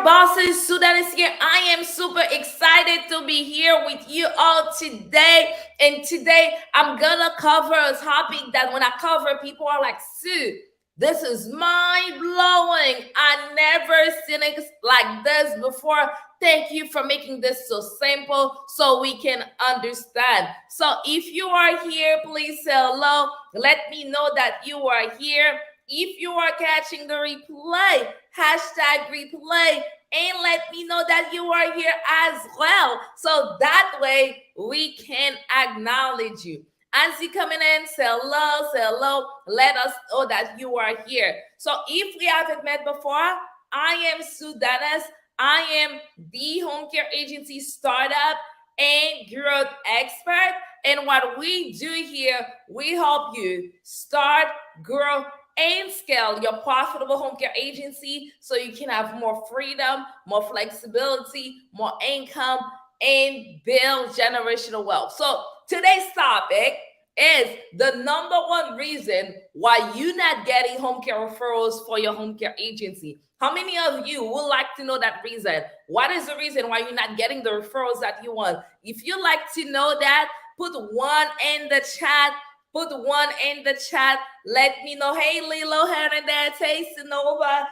bosses, Sudan is here. I am super excited to be here with you all today. And today I'm gonna cover a topic that when I cover, people are like, Sue, this is mind blowing. I never seen it like this before. Thank you for making this so simple so we can understand. So if you are here, please say hello. Let me know that you are here. If you are catching the replay, hashtag replay, and let me know that you are here as well. So that way we can acknowledge you. As you coming in, say hello, let us know that you are here. So if we haven't met before, I am Sue Dennis. I am the home care agency startup and growth expert. And what we do here, we help you start, grow, and scale your profitable home care agency so you can have more freedom, more flexibility, more income, and build generational wealth. So today's topic is the number one reason why you're not getting home care referrals for your home care agency. How many of you would like to know that reason? What is the reason why you're not getting the referrals that you want? If you like to know that, put one in the chat. Put one in the chat. Let me know. Hey, Lilo Hernandez. Hey, Sinova.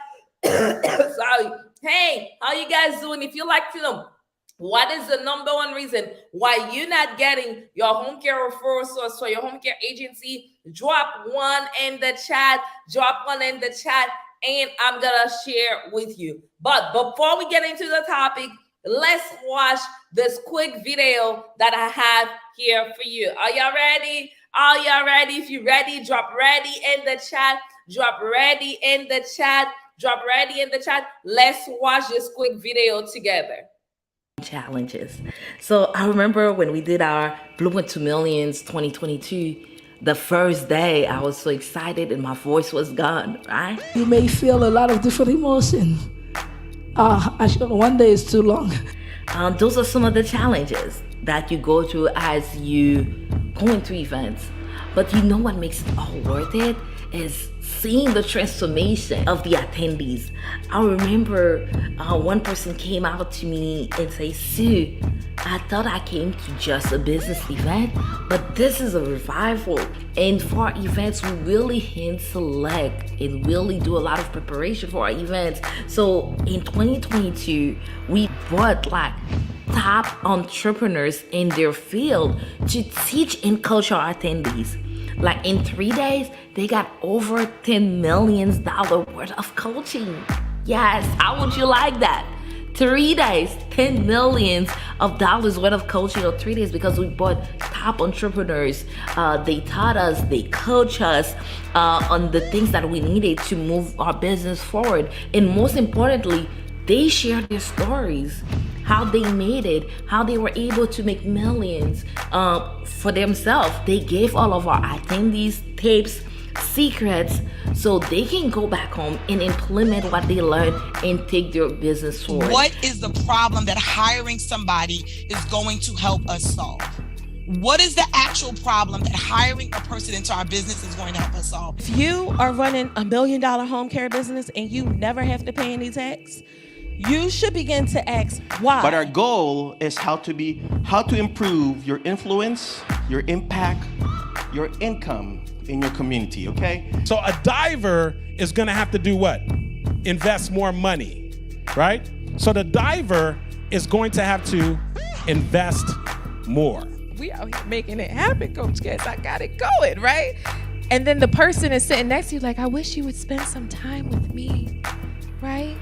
Sorry. Hey, how you guys doing? If you like to know what is the number one reason why you're not getting your home care referral source for your home care agency, drop one in the chat. Drop one in the chat, and I'm gonna share with you. But before we get into the topic, let's watch this quick video that I have here for you. Are y'all ready? Are y'all ready? If you're ready, drop ready in the chat. Drop ready in the chat. Drop ready in the chat. Let's watch this quick video together. Challenges. So I remember when we did our Blueprint to Millions 2022, the first day I was so excited and my voice was gone, right? You may feel a lot of different emotions. One day is too long. Those are some of the challenges that you go through as you go into events. But you know what makes it all worth it is seeing the transformation of the attendees. I remember one person came out to me and said, Sue, I thought I came to just a business event, but this is a revival. And for our events, we really hand select and really do a lot of preparation for our events. So in 2022, we brought like top entrepreneurs in their field to teach and coach our attendees. Like in 3 days, they got over $10 million worth of coaching. Yes, how would you like that? 3 days, $10 million worth of coaching in 3 days because we brought top entrepreneurs. They taught us, they coached us on the things that we needed to move our business forward. And most importantly, they shared their stories, how they made it, how they were able to make millions for themselves. They gave all of our attendees tips, secrets, so they can go back home and implement what they learned and take their business forward. What is the problem that hiring somebody is going to help us solve? What is the actual problem that hiring a person into our business is going to help us solve? If you are running $1 million home care business and you never have to pay any tax, you should begin to ask why. But our goal is how to improve your influence, your impact, your income in your community, okay? So a diver is gonna have to do what? Invest more money, right? So the diver is going to have to invest more. We out here making it happen, Coach Cass. I got it going, right? And then the person is sitting next to you like, I wish you would spend some time with me, right?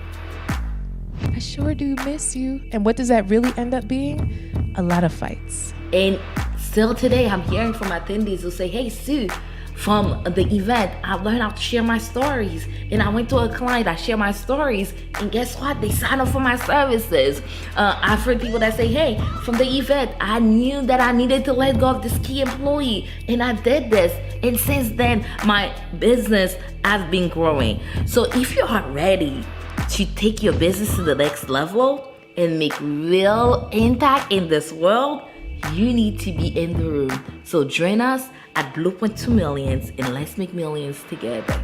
I sure do miss you. And what does that really end up being? A lot of fights. And still today, I'm hearing from attendees who say, hey, Sue, from the event, I learned how to share my stories. And I went to a client, I share my stories, and guess what? They signed up for my services. I've heard people that say, hey, from the event, I knew that I needed to let go of this key employee, and I did this. And since then, my business has been growing. So if you are ready to take your business to the next level and make real impact in this world, you need to be in the room. So join us at Blueprint to Millions and let's make millions together.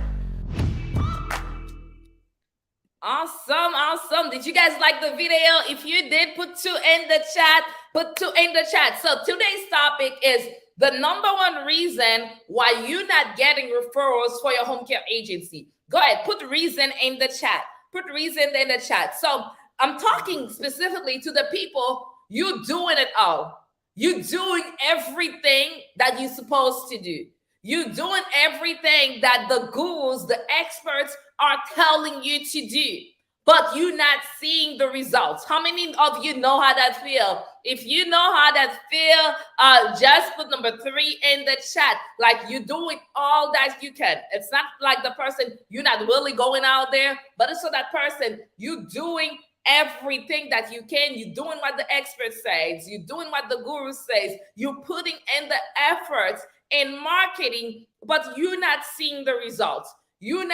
Awesome, awesome. Did you guys like the video? If you did, put 2 in the chat. Put 2 in the chat. So today's topic is the number one reason why you're not getting referrals for your home care agency. Go ahead, put reason in the chat. Put reason in the chat. So I'm talking specifically to the people, you doing it all. You doing everything that you're supposed to do. You doing everything that the gurus, the experts are telling you to do, but you're not seeing the results. How many of you know how that feel? If you know how that feel, just put number 3 in the chat. Like you're doing all that you can. It's not like the person, you're not really going out there, but it's for that person, you doing everything that you can. You're doing what the expert says. You're doing what the guru says. You're putting in the efforts in marketing, but you're not seeing the results. You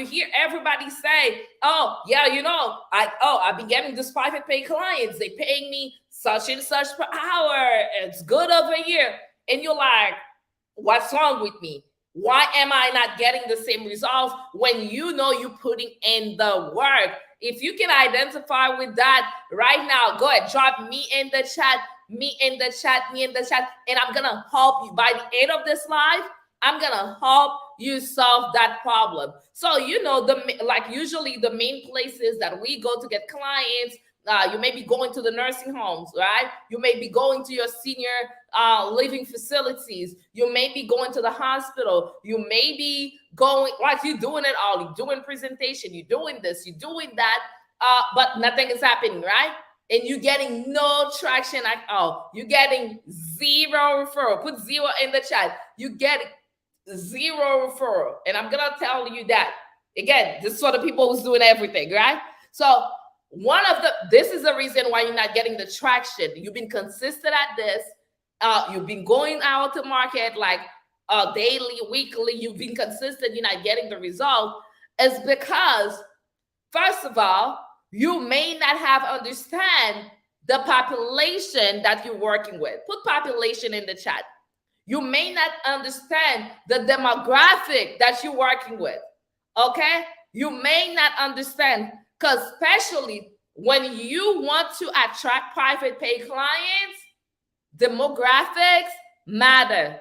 hear everybody say, oh yeah, I've been getting this private pay clients. They paying me such and such per hour. It's good over here. And you're like, what's wrong with me? Why am I not getting the same results when you know you're putting in the work? If you can identify with that right now, go ahead, drop me in the chat, me in the chat, and I'm gonna help you. By the end of this live, I'm gonna help you solve that problem. So usually the main places that we go to get clients, you may be going to the nursing homes, right? You may be going to your senior living facilities. You may be going to the hospital. You may be going, like you're doing it all. You're doing presentation. You're doing this. You're doing that, but nothing is happening, right? And you're getting no traction at all. You're getting 0 referral. Put 0 in the chat. You get 0 referral. And I'm going to tell you that. Again, this is for the people who's doing everything, right? So this is the reason why you're not getting the traction. You've been consistent at this. You've been going out to market like daily, weekly. You've been consistent. You're not getting the result. It's because, first of all, you may not have understand the population that you're working with. Put population in the chat. You may not understand the demographic that you're working with. Okay? You may not understand, because especially when you want to attract private pay clients, demographics matter.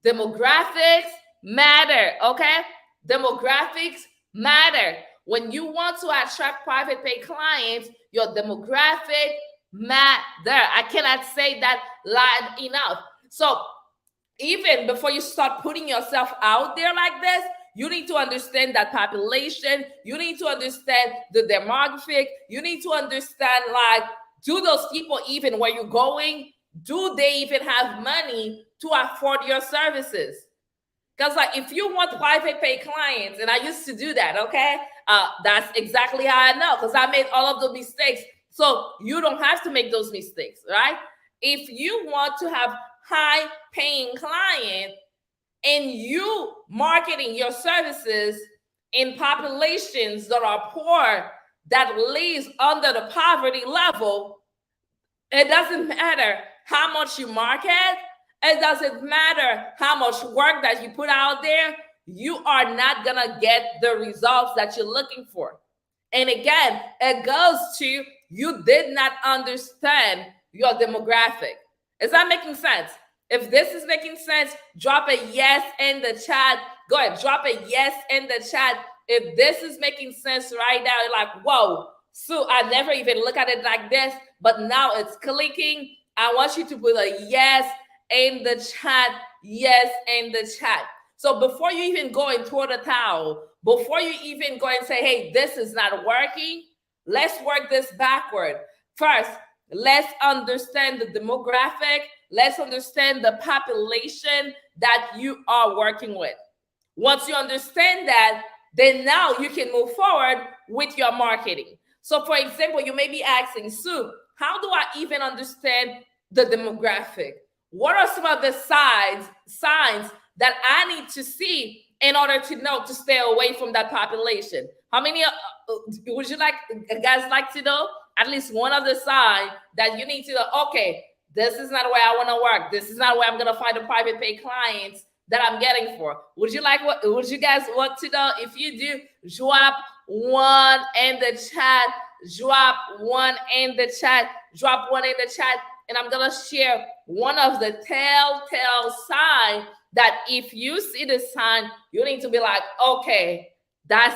Demographics matter. Okay? Demographics matter. When you want to attract private pay clients, your demographic matter. I cannot say that loud enough. So even before you start putting yourself out there like this, you need to understand that population. You need to understand the demographic. You need to understand, like, do those people, even where you're going, do they even have money to afford your services? Because like if you want private pay clients, and I used to do that, okay? That's exactly how I know, because I made all of the mistakes. So you don't have to make those mistakes, right? If you want to have high paying clients and you marketing your services in populations that are poor, that lives under the poverty level, it doesn't matter how much you market. It doesn't matter how much work that you put out there. You are not gonna get the results that you're looking for. And again, it goes to you did not understand your demographic. Is that making sense? If this is making sense, drop a yes in the chat. Go ahead, drop a yes in the chat. If this is making sense right now, you're like, whoa, so I never even look at it like this, but now it's clicking. I want you to put a yes in the chat, yes in the chat. So before you even go and throw the towel, before you even go and say, hey, this is not working, let's work this backward. First, let's understand the demographic. Let's understand the population that you are working with. Once you understand that, then now you can move forward with your marketing. So for example, you may be asking, Sue, how do I even understand the demographic? What are some of the signs that I need to see in order to know to stay away from that population? How many would you guys like to know? At least one of the signs that you need to know, okay, this is not where I want to work. This is not where I'm going to find the private pay clients that I'm getting for. Would you guys want to know? If you do, drop one in the chat. Drop one in the chat. Drop one in the chat. And I'm going to share one of the telltale signs that if you see the sign, you need to be like, okay, that's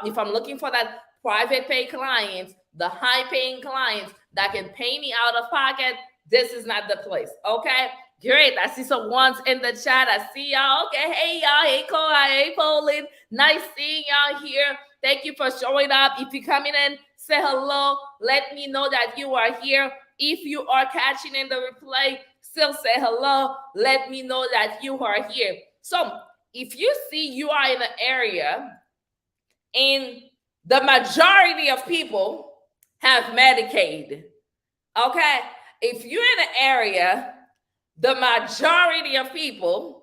if I'm looking for that private pay clients, the high paying clients that can pay me out of pocket, this is not the place. Okay, great. I see some ones in the chat. I see y'all. Okay, hey y'all, hey Cole, hey Poland. Nice seeing y'all here. Thank you for showing up. If you're coming in, say hello. Let me know that you are here. If you are catching in the replay, still say hello. Let me know that you are here. So if you see you are in an area and the majority of people have Medicaid, okay? If you're in an area, the majority of people,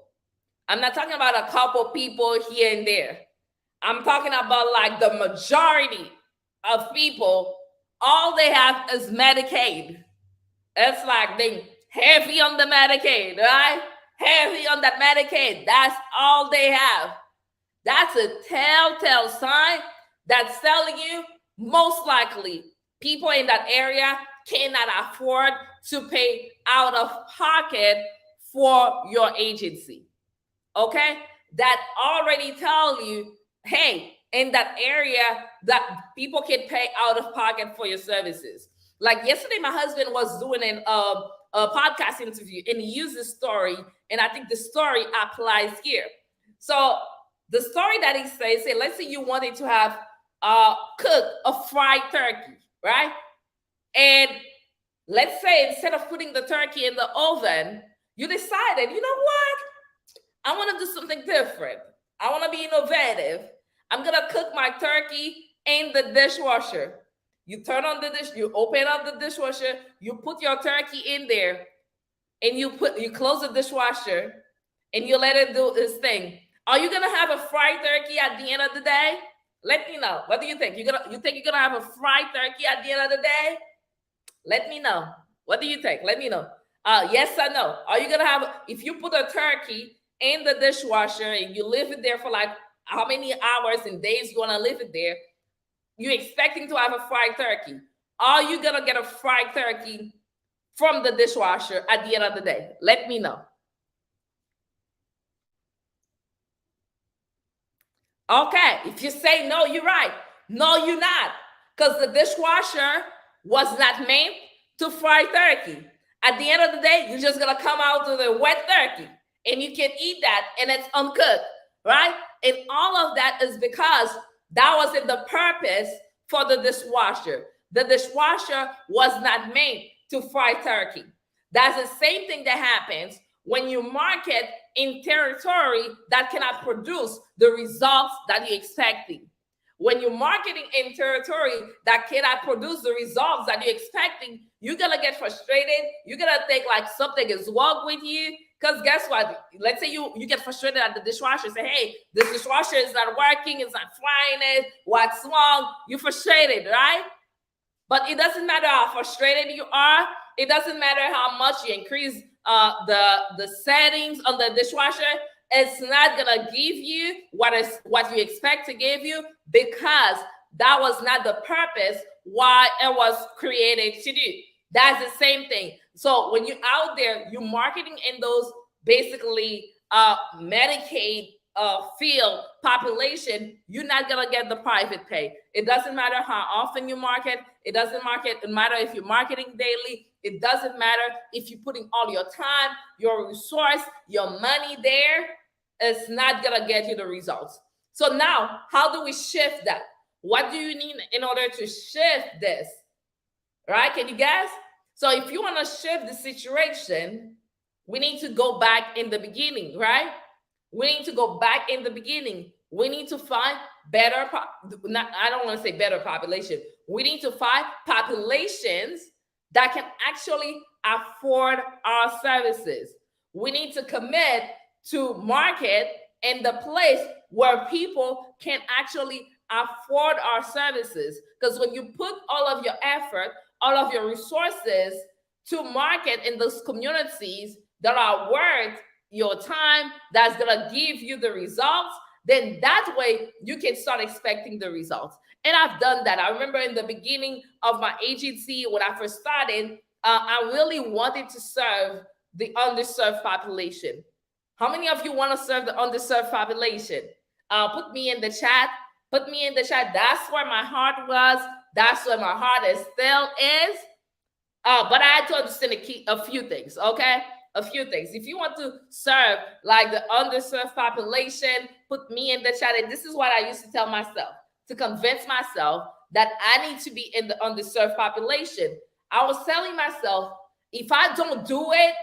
I'm not talking about a couple people here and there. I'm talking about like the majority of people, all they have is Medicaid. It's like they heavy on the Medicaid, right? Heavy on that Medicaid. That's all they have. That's a telltale sign that's telling you most likely people in that area cannot afford to pay out of pocket for your agency. Okay? That already tell you, hey, in that area that people can pay out of pocket for your services. Like yesterday, my husband was doing a podcast interview and he used this story, and I think the story applies here. So the story that he says, say, let's say you wanted to have cook a fried turkey, right? And let's say instead of putting the turkey in the oven, you decided, you know what? I want to do something different. I want to be innovative. I'm going to cook my turkey in the dishwasher. You turn on the dish, you open up the dishwasher, you put your turkey in there, and you close the dishwasher, and you let it do its thing. Are you gonna have a fried turkey at the end of the day? Let me know. What do you think? You think you're gonna have a fried turkey at the end of the day? Let me know. What do you think? Let me know. Yes or no? Are you gonna have, if you put a turkey in the dishwasher and you leave it there for like how many hours and days you wanna leave it there? You're expecting to have a fried turkey. Are you gonna get a fried turkey from the dishwasher at the end of the day? Let me know. Okay, if you say no, you're right. No, you're not. Because the dishwasher was not meant to fry turkey. At the end of the day, you're just gonna come out with a wet turkey and you can eat that and it's uncooked, right? And all of that is because that wasn't the purpose for the dishwasher. The dishwasher was not made to fry turkey. That's the same thing that happens when you market in territory that cannot produce the results that you're expecting. When you're marketing in territory that cannot produce the results that you're expecting, you're gonna get frustrated. You're gonna think like something is wrong with you. Because guess what? Let's say you get frustrated at the dishwasher, say, hey, this dishwasher is not working, it's not frying it, what's wrong? You're frustrated, right? But it doesn't matter how frustrated you are. It doesn't matter how much you increase the settings on the dishwasher. It's not gonna give you what you expect to give you, because that was not the purpose why it was created to do. That's the same thing. So when you're out there, you're marketing in those basically Medicaid field population, you're not gonna get the private pay. It doesn't matter how often you market. It doesn't matter if you're marketing daily. It doesn't matter if you're putting all your time, your resource, your money there. It's not gonna get you the results. So now, how do we shift that? What do you need in order to shift this? Right? Can you guess? So if you want to shift the situation, we need to go back in the beginning, right? We need to go back in the beginning. We need to find better, I don't want to say better population. We need to find populations that can actually afford our services. We need to commit to market in the place where people can actually afford our services. Because when you put all of your effort, all of your resources to market in those communities that are worth your time, that's gonna give you the results, then that way you can start expecting the results. And I've done that. I remember in the beginning of my agency, when I first started, I really wanted to serve the underserved population. How many of you want to serve the underserved population? Put me in the chat. Put me in the chat. That's where my heart was. That's where my heart is still is. But I had to understand a few things, okay? A few things. If you want to serve like the underserved population, put me in the chat. And this is what I used to tell myself to convince myself that I need to be in the underserved population. I was telling myself, if I don't do it,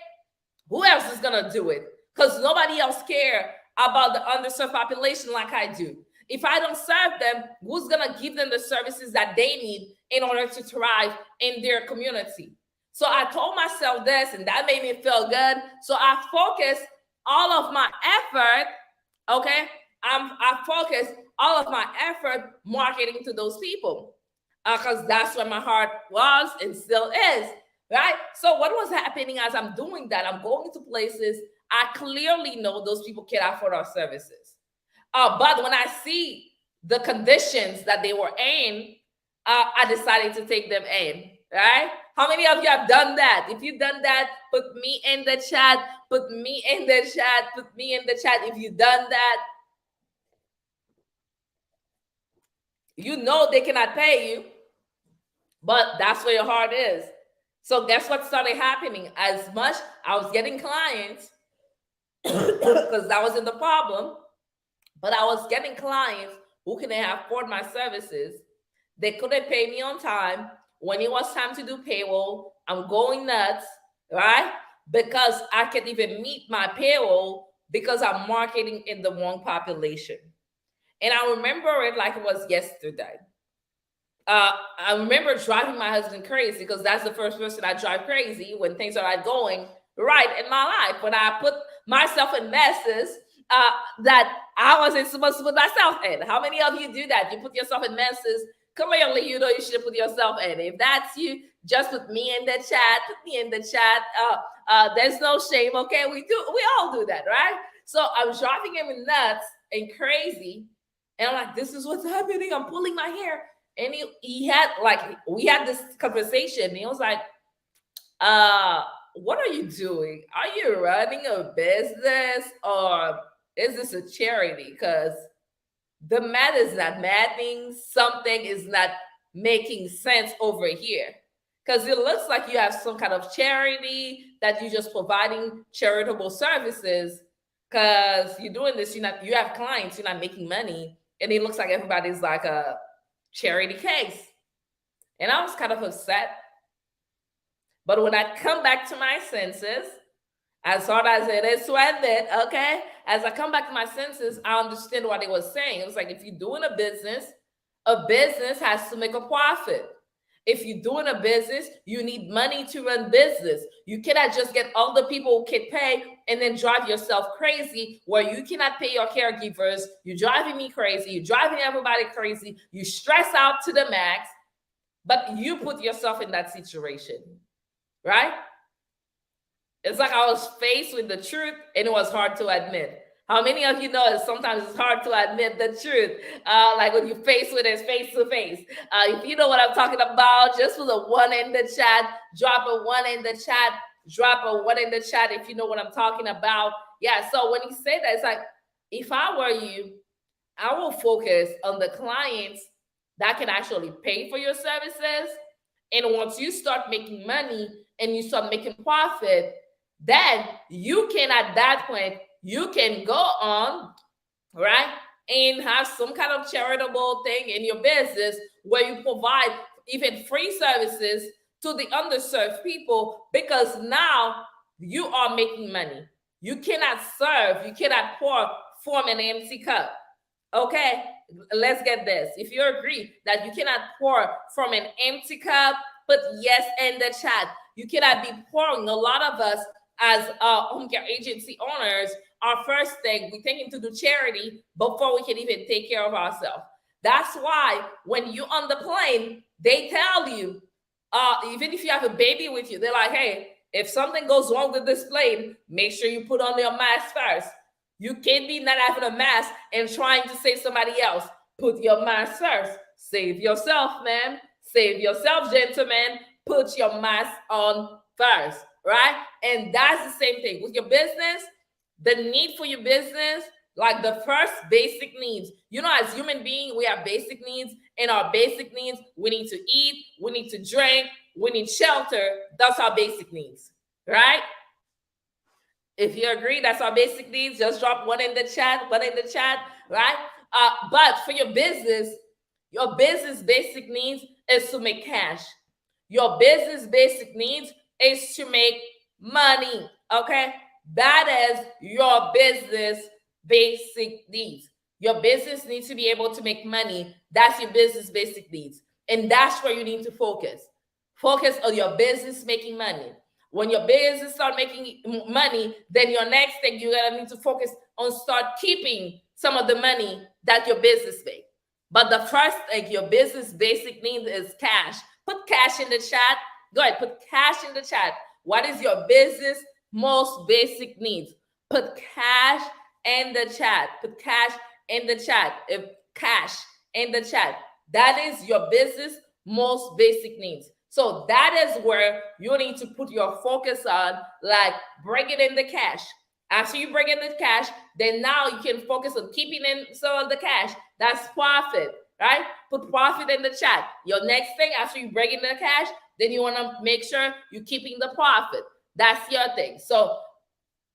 who else is going to do it? Because nobody else cares about the underserved population like I do. If I don't serve them, who's going to give them the services that they need in order to thrive in their community? So I told myself this, and that made me feel good. So I focused all of my effort, okay? I focused all of my effort marketing to those people because that's where my heart was and still is, right? So what was happening as I'm doing that? I'm going to places I clearly know those people can't afford our services. But when I see the conditions that they were in, I decided to take them in, right? How many of you have done that? If you've done that, put me in the chat, put me in the chat, put me in the chat. If you've done that, you know they cannot pay you, but that's where your heart is. So guess what started happening? As much I was getting clients, because that wasn't the problem, but I was getting clients who couldn't afford my services. They couldn't pay me on time. When it was time to do payroll, I'm going nuts, right? Because I can't even meet my payroll because I'm marketing in the wrong population. And I remember it like it was yesterday. I remember driving my husband crazy because that's the first person I drive crazy when things are not going right in my life. When I put myself in messes that I wasn't supposed to put myself in. How many of you do that? You put yourself in messes clearly you know you should put yourself in. If that's you, just put me in the chat. Put me in the chat. There's no shame, okay? We all do that, right? So I'm driving him nuts and crazy. And I'm like, this is what's happening. I'm pulling my hair. And he had we had this conversation. And he was like, what are you doing? Are you running a business or is this a charity? Because the math is not mathing. Something is not making sense over here. Because it looks like you have some kind of charity that you're just providing charitable services. Because you're doing this, you have clients, you're not making money. And it looks like everybody's like a charity case. And I was kind of upset. But when I come back to my senses, as hard as it is to admit, okay, as I come back to my senses, I understand what he was saying. It was like, if you're doing a business has to make a profit. If you're doing a business, you need money to run business. You cannot just get all the people who can pay and then drive yourself crazy where you cannot pay your caregivers. You're driving me crazy. You're driving everybody crazy. You stress out to the max, but you put yourself in that situation, right? It's like I was faced with the truth and it was hard to admit. How many of you know that sometimes it's hard to admit the truth? Like when you're faced with it face to face. If you know what I'm talking about, just put a 1 in the chat, drop a 1 in the chat, drop a 1 in the chat if you know what I'm talking about. Yeah, so when you say that, it's like, if I were you, I will focus on the clients that can actually pay for your services. And once you start making money and you start making profit, then you can, at that point, you can go on, right, and have some kind of charitable thing in your business where you provide even free services to the underserved people, because now you are making money. You cannot serve, you cannot pour from an empty cup. Okay, let's get this. If you agree that you cannot pour from an empty cup, put yes in the chat. You cannot be pouring. A lot of us as home care agency owners, our first thing, we're thinking to do charity before we can even take care of ourselves. That's why when you're on the plane, they tell you, even if you have a baby with you, they're like, hey, if something goes wrong with this plane, make sure you put on your mask first. You can't be not having a mask and trying to save somebody else. Put your mask first. Save yourself, man. Save yourself, gentlemen. Put your mask on first, right? And that's the same thing with your business. The need for your business, like the first basic needs. You know, as human beings, we have basic needs. And our basic needs, we need to eat, we need to drink, we need shelter. That's our basic needs, right? If you agree, that's our basic needs. Just drop one in the chat, right? But for your business basic needs is to make cash. Your business basic needs is to make money, okay? That is your business basic needs. Your business needs to be able to make money. That's your business basic needs. And that's where you need to focus. Focus on your business making money. When your business start making money, then your next thing you're gonna need to focus on start keeping some of the money that your business makes. But the first thing, your business basic needs is cash. Put cash in the chat. Go ahead, put cash in the chat. What is your business most basic needs? Put cash in the chat. Put cash in the chat. If cash in the chat, that is your business most basic needs. So that is where you need to put your focus on, like bringing in the cash. After you bring in the cash, then now you can focus on keeping in some of the cash. That's profit, right? Put profit in the chat. Your next thing after you bring in the cash, then you want to make sure you're keeping the profit. That's your thing. So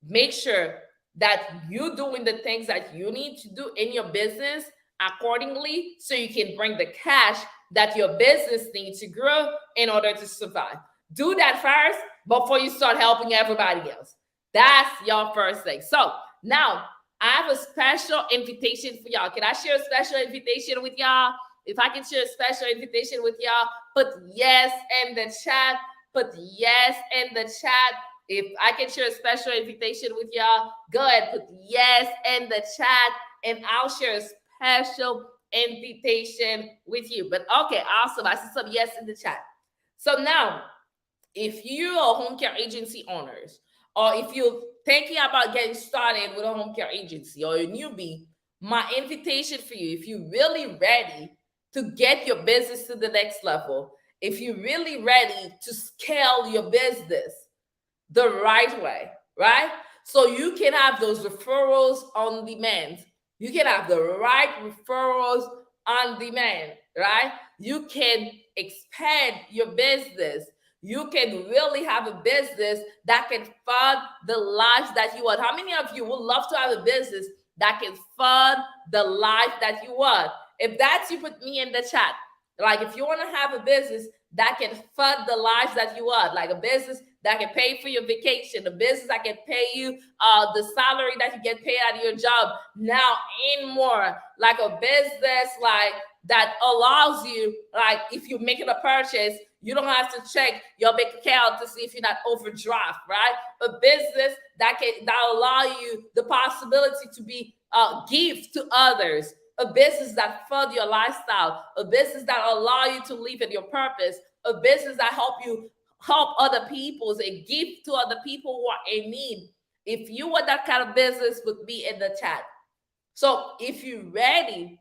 make sure that you're doing the things that you need to do in your business accordingly so you can bring the cash that your business needs to grow in order to survive. Do that first before you start helping everybody else. That's your first thing. So now I have a special invitation for y'all. Can I share a special invitation with y'all? If I can share a special invitation with y'all, put yes in the chat. Put yes in the chat. If I can share a special invitation with y'all, go ahead, put yes in the chat, and I'll share a special invitation with you. But okay, awesome. I see some yes in the chat. So now, if you are home care agency owners, or if you're thinking about getting started with a home care agency or a newbie, my invitation for you, if you're really ready to get your business to the next level, if you're really ready to scale your business the right way, right? So you can have those referrals on demand. You can have the right referrals on demand, right? You can expand your business. You can really have a business that can fund the life that you want. How many of you would love to have a business that can fund the life that you want? If that's you, put me in the chat. Like if you want to have a business that can fund the life that you want, like a business that can pay for your vacation, a business that can pay you the salary that you get paid at your job now and more, like a business like that allows you, like if you're making a purchase, you don't have to check your bank account to see if you're not overdraft, right? A business that allow you the possibility to be gift to others, a business that fund your lifestyle, a business that allow you to live in your purpose, a business that help other people and give to other people who are in need. If you want that kind of business, put me in the chat. So if you're ready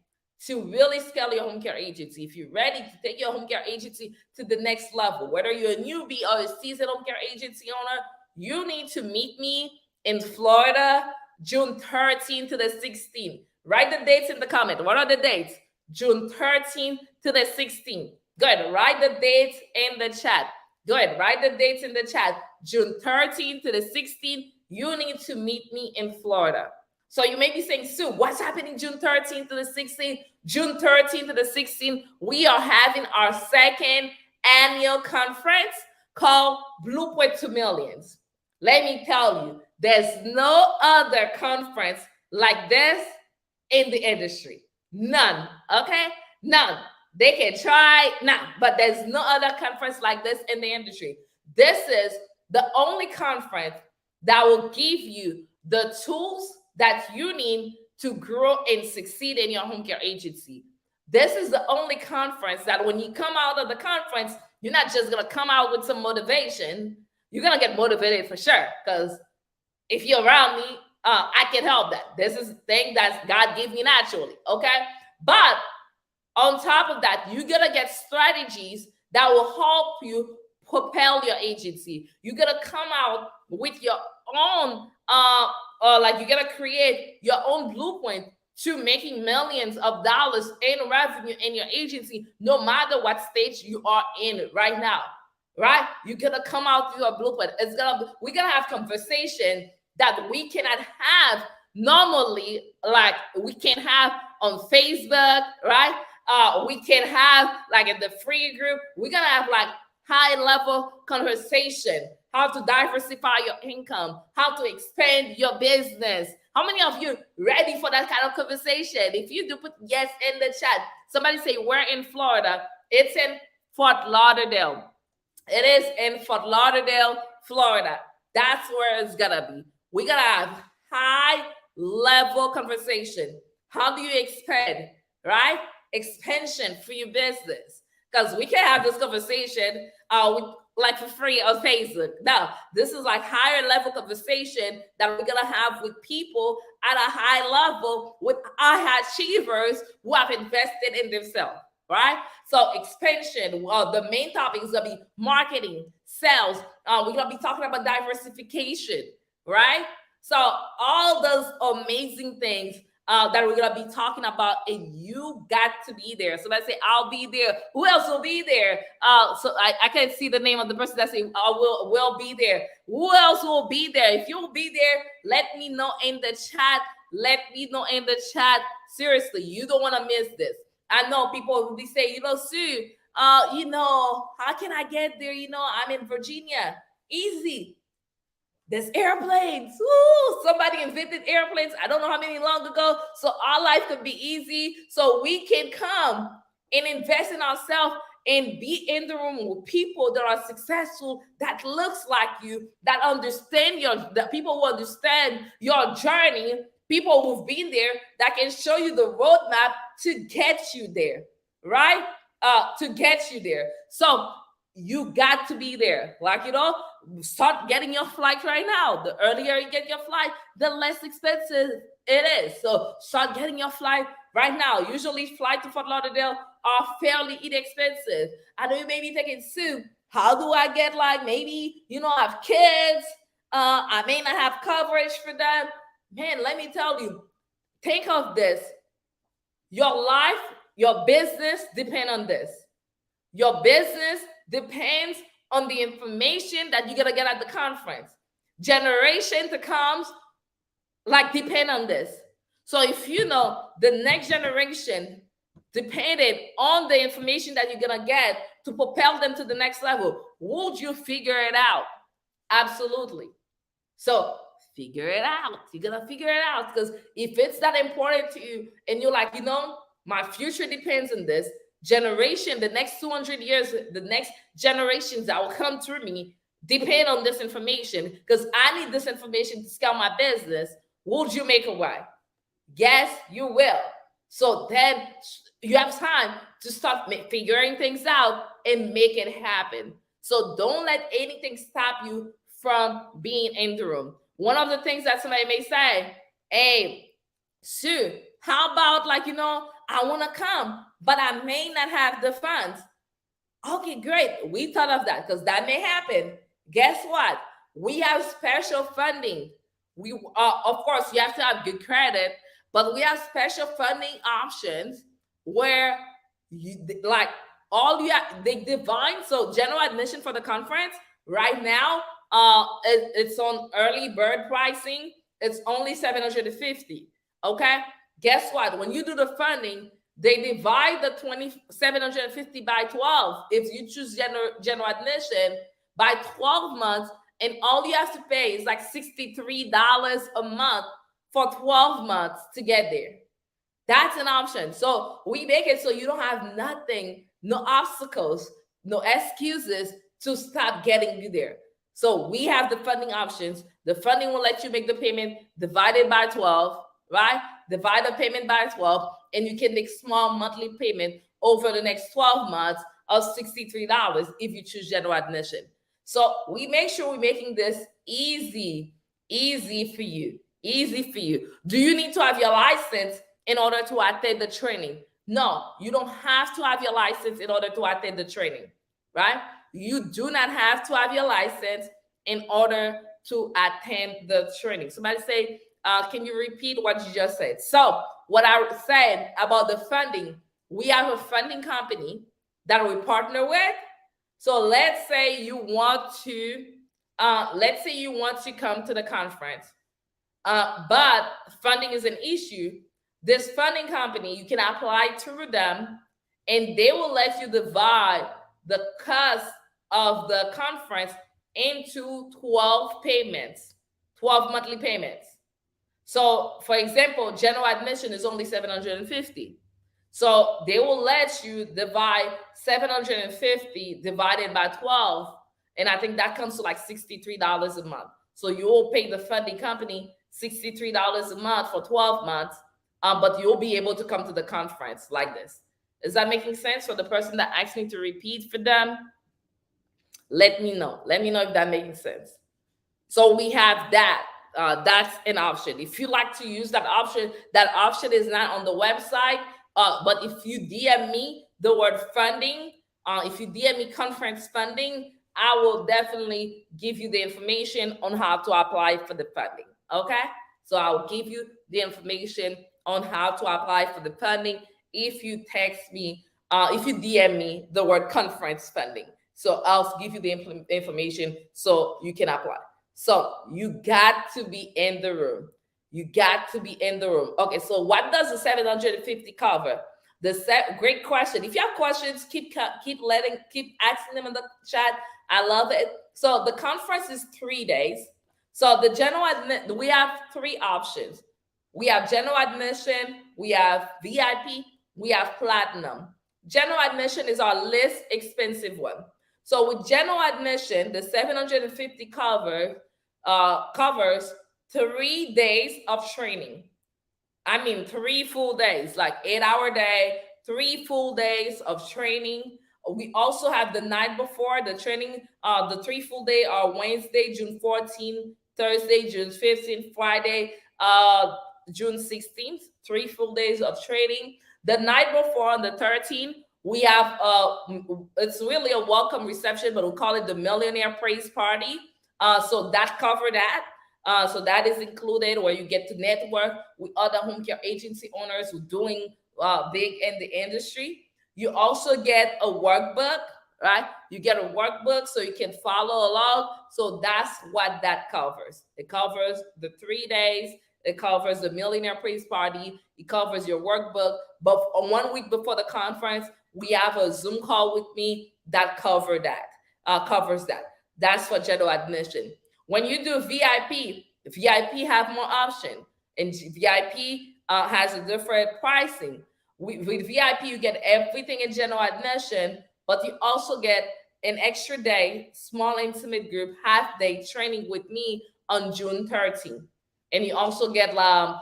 to really scale your home care agency, if you're ready to take your home care agency to the next level, whether you're a newbie or a seasoned home care agency owner, you need to meet me in Florida, June 13th to the 16th. Write the dates in the comment. What are the dates? June 13th to the 16th. Go ahead, write the dates in the chat. Go ahead, write the dates in the chat. June 13th to the 16th, you need to meet me in Florida. So you may be saying, Sue, what's happening June 13th to the 16th? June 13th to the 16th, we are having our second annual conference called Blueprint to Millions. Let me tell you, there's no other conference like this in the industry. None, okay? None. They can try now, but there's no other conference like this in the industry. This is the only conference that will give you the tools that you need to grow and succeed in your home care agency. This is the only conference that when you come out of the conference, you're not just going to come out with some motivation. You're going to get motivated for sure, because if you're around me, I can help that. This is thing that God gave me naturally. Okay. But on top of that, you're gonna get strategies that will help you propel your agency. You're gonna come out with your own like you're gonna create your own blueprint to making millions of dollars in revenue in your agency, no matter what stage you are in right now. Right? You're gonna come out with your blueprint. We're gonna have conversation that we cannot have normally, like we can have on Facebook, right? We can have like in the free group. We're gonna have like high level conversation, how to diversify your income, how to expand your business. How many of you ready for that kind of conversation? If you do, put yes in the chat. Somebody say, we're in Florida. It's in Fort Lauderdale. It is in Fort Lauderdale, Florida. That's where it's gonna be. We're gonna have high level conversation. How do you expand, right? Expansion for your business. Because we can have this conversation like for free on Facebook. Now, this is like higher level conversation that we're gonna have with people at a high level, with high achievers who have invested in themselves, right? So expansion, the main topic is gonna be marketing, sales. We're gonna be talking about diversification, right? So all those amazing things that we're gonna be talking about, and you got to be there. So let's say I'll be there. Who else will be there? So I can't see the name of the person that say I will be there. Who else will be there? If you'll be there, let me know in the chat. Let me know in the chat. Seriously, you don't want to miss this. I know people will be saying, Sue, how can I get there? I'm in Virginia. Easy. There's airplanes. Woo! Somebody invented airplanes. I don't know how many long ago. So our life could be easy. So we can come and invest in ourselves and be in the room with people that are successful, that looks like you, that understand that people who understand your journey, people who've been there, that can show you the roadmap to get you there, right? To get you there. So you got to be there. Start getting your flight right now. The earlier you get your flight, the less expensive it is. So start getting your flight right now. Usually flight to Fort Lauderdale are fairly inexpensive. I know you may be thinking, Sue, how do I get maybe, I have kids. I may not have coverage for them. Man, let me tell you, think of this. Your life, your business depend on this. Your business depends on the information that you're going to get at the conference. Generation to comes depend on this. So if the next generation depended on the information that you're going to get to propel them to the next level, would you figure it out? Absolutely. So figure it out. You're going to figure it out, because if it's that important to you and you're like, my future depends on this, generation, the next 200 years, the next generations that will come through me depend on this information, because I need this information to scale my business. Would you make a way? Yes, you will. So then you have time to start figuring things out and make it happen. So don't let anything stop you from being in the room. One of the things that somebody may say, hey, Sue, how about I want to come, but I may not have the funds. Okay, great. We thought of that, because that may happen. Guess what? We have special funding. We of course, you have to have good credit, but we have special funding options where they divine. So general admission for the conference right now, it's on early bird pricing. It's only $750. Okay. Guess what? When you do the funding, they divide the $2,750 by 12. If you choose general admission by 12 months, and all you have to pay is $63 a month for 12 months to get there. That's an option. So we make it so you don't have nothing, no obstacles, no excuses to stop getting you there. So we have the funding options. The funding will let you make the payment divided by 12, right? Divide the payment by 12, and you can make small monthly payment over the next 12 months of $63 if you choose general admission. So we make sure we're making this easy for you. Easy for you. Do you need to have your license in order to attend the training? No, you don't have to have your license in order to attend the training, right? You do not have to have your license in order to attend the training. Somebody say, can you repeat what you just said? So, what I said about the funding, we have a funding company that we partner with. So, let's say you want to, come to the conference, but funding is an issue. This funding company, you can apply through them, and they will let you divide the cost of the conference into 12 payments, 12 monthly payments. So, for example, general admission is only 750. So they will let you divide 750 divided by 12. And I think that comes to like $63 a month. So you will pay the funding company $63 a month for 12 months, but you'll be able to come to the conference like this. Is that making sense for the person that asked me to repeat for them? Let me know. Let me know if that making sense. So we have that. That's an option. If you like to use that option is not on the website. But if you DM me the word funding, if you DM me conference funding, I will definitely give you the information on how to apply for the funding. Okay? So I'll give you the information on how to apply for the funding if you text me, if you DM me the word conference funding. So I'll give you the information so you can apply. So you got to be in the room. You got to be in the room. Okay, so what does the 750 cover? Great question. If you have questions, keep asking them in the chat. I love it. So the conference is 3 days. So the we have 3 options. We have general admission, we have VIP, we have platinum. General admission is our least expensive one. So with general admission, the 750 covers 3 days of training. I mean, 3 full days, like 8-hour day, 3 full days of training. We also have the night before the training. The 3 full day are Wednesday, June 14th, Thursday, June 15th, Friday, June 16th. 3 full days of training. The night before, on the 13th, we have it's really a welcome reception, but we call it the Millionaire Praise Party. So that cover that. So that is included, where you get to network with other home care agency owners who are doing big in the industry. You also get a workbook, right? You get a workbook so you can follow along. So that's what that covers. It covers the 3 days. It covers the Millionaire Praise Party. It covers your workbook. But 1 week before the conference, we have a Zoom call with me that covers that. That's for general admission. When you do VIP have more option, and VIP has a different pricing. With VIP, you get everything in general admission, but you also get an extra day, small intimate group, half-day training with me on June 13th. And you also get your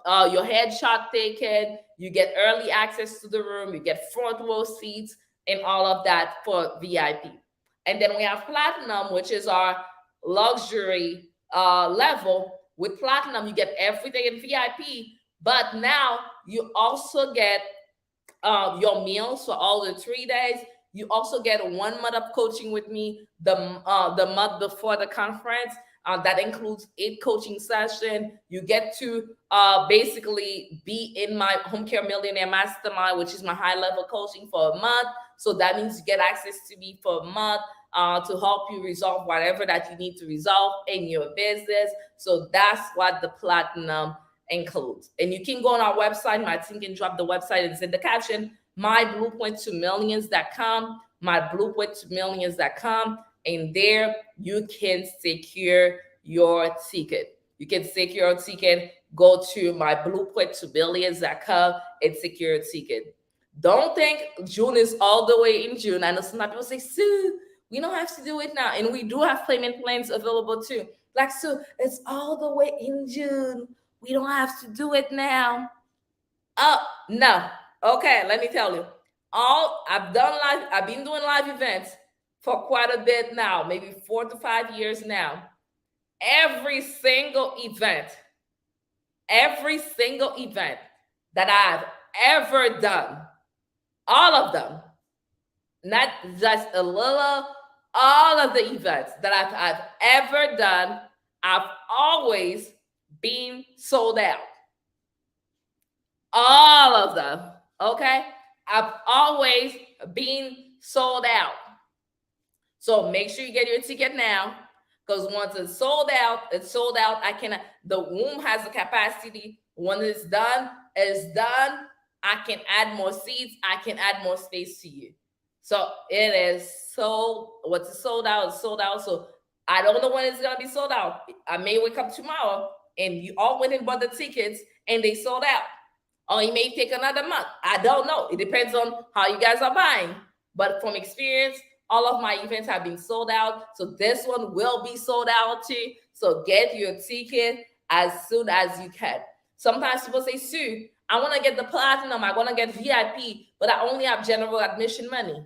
headshot taken, you get early access to the room, you get front row seats, and all of that for VIP. And then we have platinum, which is our luxury level. With platinum, you get everything in VIP, but now you also get your meals for all the 3 days. You also get 1 month of coaching with me the month before the conference. That includes 8 coaching sessions. You get to basically be in my Home Care Millionaire Mastermind, which is my high-level coaching for a month. So that means you get access to me for a month to help you resolve whatever that you need to resolve in your business. So that's what the platinum includes. And you can go on our website. My team can drop the website. It's in the caption, myblueprint2millions.com, myblueprint2millions.com. And there you can secure your ticket. You can secure your ticket. Go to myblueprint2millions.com and secure your ticket. Don't think June is all the way in June. I know some people say, Sue, we don't have to do it now. And we do have payment plans available too. Like, Sue, it's all the way in June. We don't have to do it now. Oh, no. Okay, let me tell you. I've been doing live events for quite a bit now, maybe 4 to 5 years now. every single event that I've ever done, all of them, not just a little, all of the events that I've ever done, I've always been sold out. All of them, okay? I've always been sold out. So make sure you get your ticket now, because once it's sold out, it's sold out. I cannot, the room has the capacity. When it's done, it's done. I can add more seats. I can add more space to you. So it is sold. What's sold out is sold out. So I don't know when it's gonna be sold out. I may wake up tomorrow and you all went and bought the tickets and they sold out. Or it may take another month. I don't know. It depends on how you guys are buying. But from experience, all of my events have been sold out. So this one will be sold out too. So get your ticket as soon as you can. Sometimes people say, Sue, I want to get the platinum. I want to get VIP, but I only have general admission money.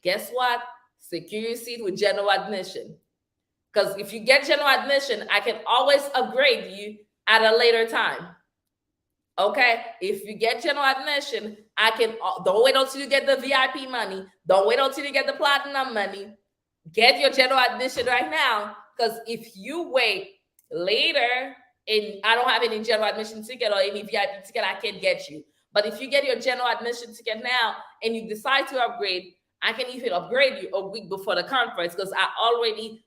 Guess what? Secure your seat with general admission. Because if you get general admission, I can always upgrade you at a later time. Okay, if you get general admission, I can, don't wait until you get the VIP money. Don't wait until you get the platinum money. Get your general admission right now, because if you wait later and I don't have any general admission ticket or any VIP ticket, I can't get you. But if you get your general admission ticket now and you decide to upgrade, I can even upgrade you a week before the conference, because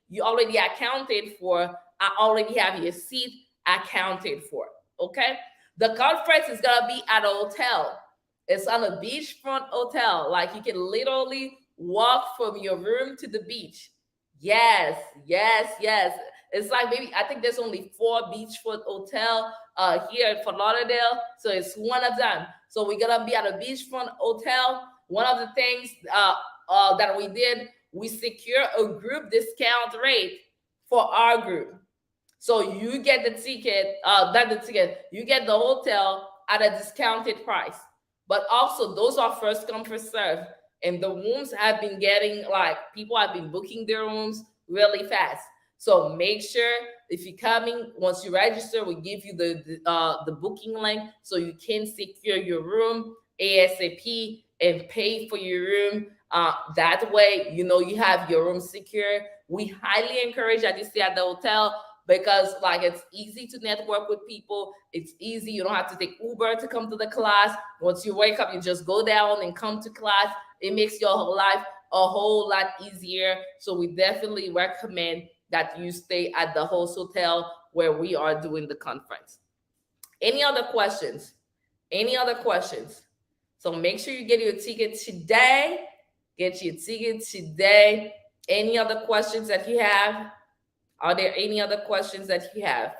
you already accounted for. I already have your seat accounted for. Okay. The conference is gonna be at a hotel. It's on a beachfront hotel. Like you can literally walk from your room to the beach. Yes. It's like maybe, I think there's only 4 beachfront hotel here in Fort Lauderdale. So it's one of them. So we're gonna be at a beachfront hotel. One of the things that we did, we secure a group discount rate for our group. So you get the ticket, you get the hotel at a discounted price. But also those are first come, first serve. And the rooms have been getting, like, people have been booking their rooms really fast. So make sure if you're coming, once you register, we give you the booking link so you can secure your room ASAP and pay for your room. That way, you have your room secure. We highly encourage that you stay at the hotel, because like it's easy to network with people. It's easy. You don't have to take Uber to come to the class. Once you wake up, you just go down and come to class. It makes your whole life a whole lot easier. So we definitely recommend that you stay at the host hotel where we are doing the conference. Any other questions? So make sure you get your ticket today. Any other questions that you have? Are there any other questions that you have?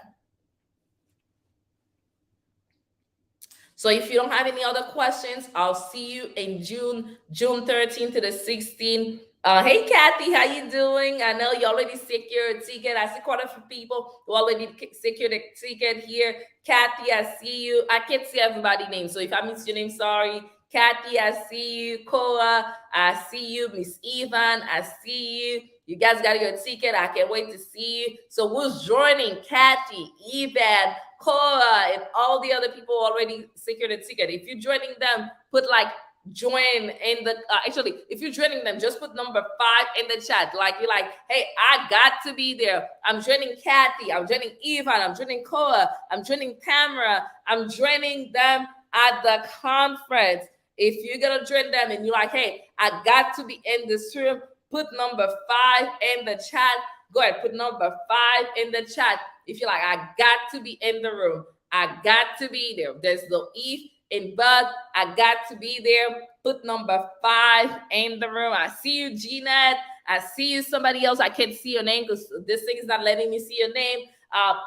So if you don't have any other questions, I'll see you in June 13th to the 16th. Hey, Kathy, how you doing? I know you already secured a ticket. I see quite a few people who already secured a ticket here. Kathy, I see you. I can't see everybody's name, so if I miss your name, sorry. Kathy, I see you. Cora, I see you. Miss Evan, I see you. You guys got your ticket. I can't wait to see you. So who's joining? Kathy, Evan, Cora, and all the other people already secured a ticket. If you're joining them, put like join in the actually, if you're joining them, just put number 5 in the chat. Like you're like, hey, I got to be there. I'm joining Kathy, I'm joining Evan, I'm joining Cora, I'm joining Tamara, I'm joining them at the conference. If you're gonna join them and you're like, hey, I got to be in this room, put number 5 in the chat. Go ahead, put number 5 in the chat. If you're like, I got to be in the room, I got to be there. There's no if and but. I got to be there. Put number 5 in the room. I see you, Jeanette. I see you, somebody else. I can't see your name because this thing is not letting me see your name.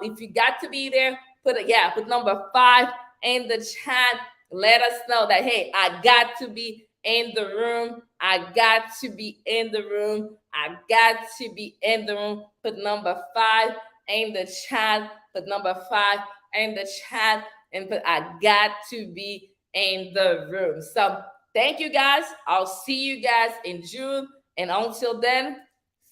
If you got to be there, put number 5 in the chat. Let us know that, hey, I got to be in the room. I got to be in the room. I got to be in the room. Put number 5 in the chat. Put number 5 in the chat and put I got to be in the room. So thank you guys. I'll see you guys in June. And until then,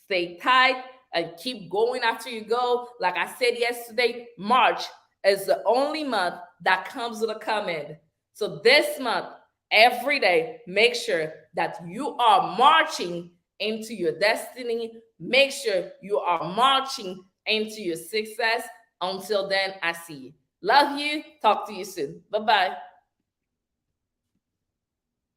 stay tight. and keep going after you go. Like I said yesterday, March is the only month that comes with a command. So this month, every day, make sure that you are marching into your destiny. Make sure you are marching into your success. Until then, I see you. Love you. Talk to you soon. Bye-bye.